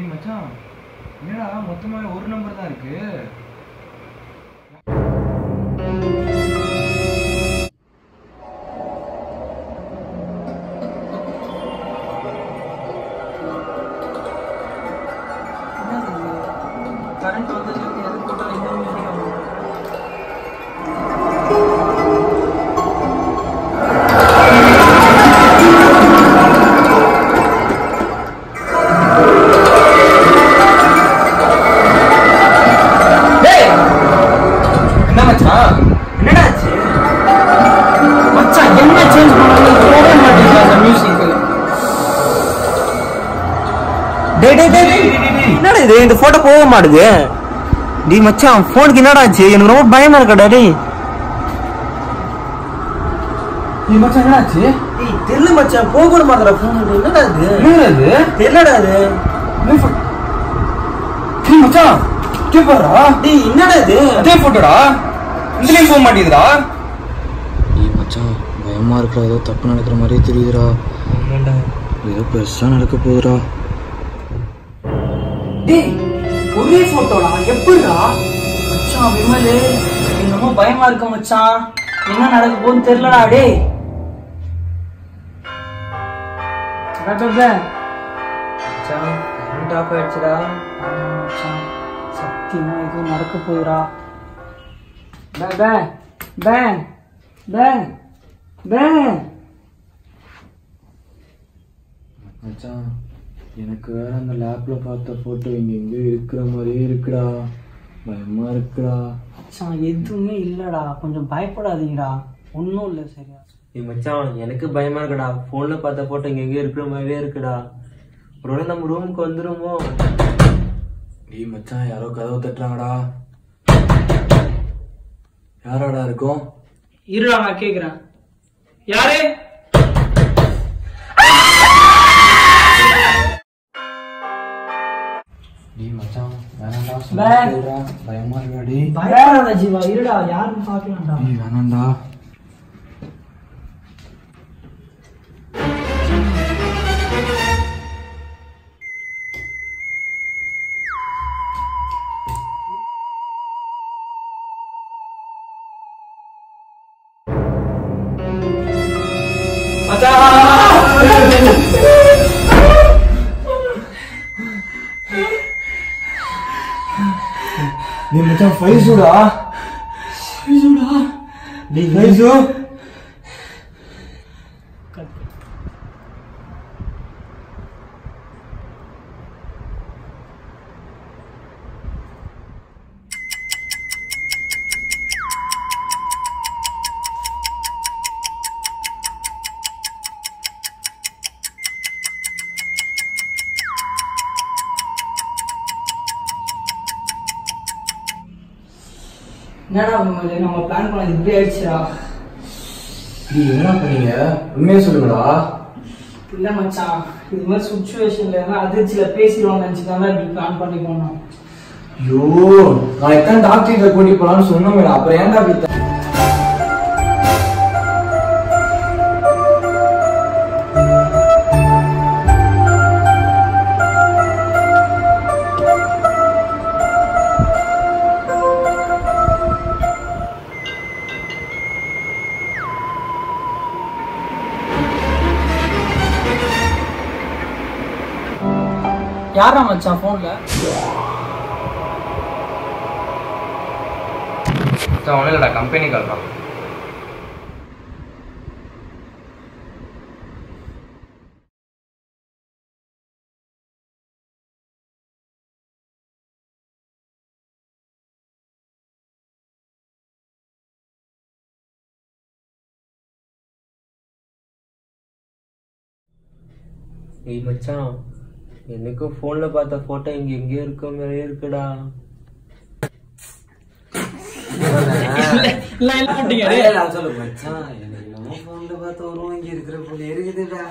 டேய் மச்சான், என்னடா மொத்தமாவே ஒரு நம்பர் தான் இருக்கு. கரண்ட் வந்து எதுக்கு போட்டாலும் இந்த மியூசிக் என்னடா இது இந்த போட்டோ போக மாட்டுது. டேய் மச்சான் போனுக்கு என்னடா ஆச்சு? எனக்கு ரொம்ப பயமா இருக்கடா. டேய் மச்சான் என்னாச்சு? டேய் தெரியல மச்சான், போக கூட மாட்டேடா போன். என்னடா இது? என்னது தெரியலடா இது. டேய் மச்சான் கேப்பறா. டேய் என்னடா இது? அதே போட்டோடா, இதுலயும் போக மாட்டேங்குதுடா. டேய் மச்சான் பயமா இருக்குடா, ஏதோ தப்பு நடக்கிற மாதிரியே தெரியுதுடா. ஏதோ பெருசா நடக்க போகுதுடா. டேய் ஒரே போட்டோடா, எப்படிடா? மச்சான் விமலு, என்னமோ பயமா இருக்க மச்சான். என்ன நடக்க போகுதுன்னு தெரியலடா. டேய் மச்சான் கரண்ட் ஆஃப் ஆயிடுச்சுடா. மச்சான் சத்தியமா எதுவும் நடக்க போகுதுடா. பே பே பே பே பே. மச்சான் எனக்கு வேற அந்த லேப்ல பார்த்த போட்டோ இங்க எங்க இருக்கிற மாதிரியே இருக்குடா. பயமா இருக்குடா. மச்சான் எதுவுமே இல்லடா, கொஞ்சம் பயப்படாதீங்கடா. ஒன்றும் இல்லை சரியா? டேய் மச்சான் எனக்கு பயமா இருக்குடா. போன்ல பார்த்த போட்டோ இங்க எங்க இருக்கிற மாதிரியே இருக்குடா. ஒருவேளை நம்ம ரூமுக்கு வந்துருமோ? டேய் மச்சான் யாரோ கதவு தட்டுறாங்கடா. யாராடா இருக்கும்? இருடா நான் கேக்குறேன். யாரு? டேய் மச்சான் வேணாம்டா, பே. சொல்றா பயமா இருக்குடா. டேய் பயப்படாத ஜீவா, இருடா யாருன்னு பாக்கலாம்டா. டேய் வேணாம்டா. டேய் மச்சான் ஃபைசுடா. டேய் ஃபைசு என்னடா விமலு, நம்ம பிளான் பண்ணது இப்படி ஆயிடுச்சுடா. டேய் என்ன பண்ணீங்க? உண்மையா சொல்லுங்கடா. இல்ல மச்சான், இது மாதிரி சுச்சுவேஷன்ல எல்லாம் அதிர்ச்சியில பேசிடுவாங்க நினைச்சுதான் இப்படி பிளான் பண்ணி போனோம். ஐயோ நான் எத்தனை டாக்டர் கூட்டி போலான்னு சொன்னோம், அப்புறம் ஏன்டா அப்படி? யாரா மச்சான் போன்ல? ஒன்றும் இல்லைடா, கம்பெனி கால் தான். டேய் மச்சான் எனக்கும் போன்ல பார்த்த போட்டோ இங்க எங்கேயோ இருக்க மாதிரியே இருக்குடா. சொல்லு மச்சான், எனக்கு நம்ம போன்ல பார்த்த உருவம் இங்க இருக்கிற போல இருக்குதுடா.